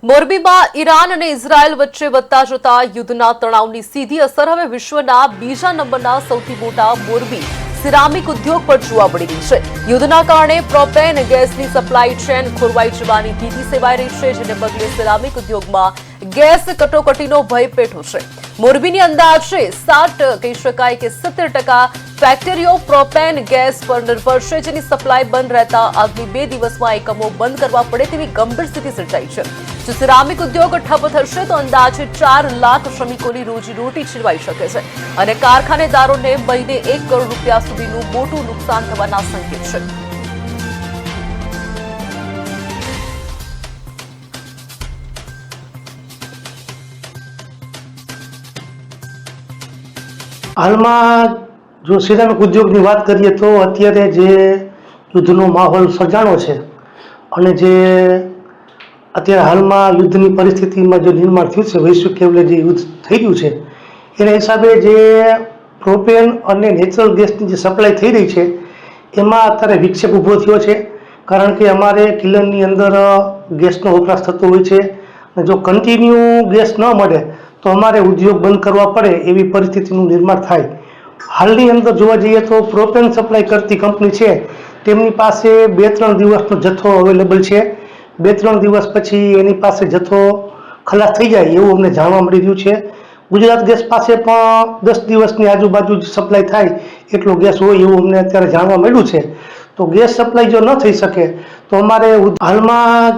મોરબીમાં ઈરાન અને ઇઝરાયલ વચ્ચે વધતા જતા યુદ્ધના તણાવની સીધી અસર હવે વિશ્વના બીજા નંબરના સૌથી મોટા મોરબી સિરામિક ઉદ્યોગ પર જોવા મળી રહી છે। યુદ્ધના કારણે પ્રોપેન ગેસની સપ્લાય ચેન ખોરવાઈ જવાની ભીતિ સેવાઈ રહી છે, જેને પગલે સિરામિક ઉદ્યોગમાં ગેસ કટોકટીનો ભય પેઠો છે। મોરબીની અંદાજે 60 કહી શકાય કે 70% ફેક્ટરીઓ પ્રોપેન ગેસ પર નિર્ભર છે, જેની સપ્લાય બંધ રહેતા આગામી 2 દિવસમાં એકમો બંધ કરવા પડે તેવી ગંભીર સ્થિતિ સર્જાઈ છે। જો સિરામિક ઉદ્યોગ ઠપ થશે તો અંદાજે 4 લાખ શ્રમિકોની રોજીરોટી છીનવાઈ શકે છે અને કારખાનેદારોને મહિને 1 કરોડ રૂપિયા સુધીનું મોટું નુકસાન થવાના સંકેત છે। હાલમાં જો સિરામિક ઉદ્યોગની વાત કરીએ તો અત્યારે જે યુદ્ધનો માહોલ સર્જાણો છે અને જે અત્યારે હાલમાં યુદ્ધની પરિસ્થિતિમાં જે નિર્માણ થયું છે, વૈશ્વિક લેવલે જે યુદ્ધ થઈ રહ્યું છે એના હિસાબે જે પ્રોપેન અને નેચરલ ગેસની જે સપ્લાય થઈ રહી છે એમાં અત્યારે વિક્ષેપ ઊભો થયો છે। કારણ કે અમારે કિલનની અંદર ગેસનો વપરાશ થતો હોય છે અને જો કન્ટિન્યુ ગેસ ન મળે તો અમારે ઉદ્યોગ બંધ કરવા પડે એવી પરિસ્થિતિનું નિર્માણ થાય। હાલની અંદર જોવા જઈએ તો પ્રોપેન સપ્લાય કરતી કંપની છે તેમની પાસે 2-3 દિવસનો જથ્થો અવેલેબલ છે। 2-3 દિવસ પછી એની પાસે જથ્થો ખલાસ થઈ જાય એવું અમને જાણવા મળી રહ્યું છે। ગુજરાત ગેસ પાસે પણ 10 દિવસની આજુબાજુ સપ્લાય થાય એટલો ગેસ હોય એવું અમને અત્યારે જાણવા મળ્યું છે। તો ગેસ સપ્લાય જો ન થઈ શકે તો અમારે હાલમાં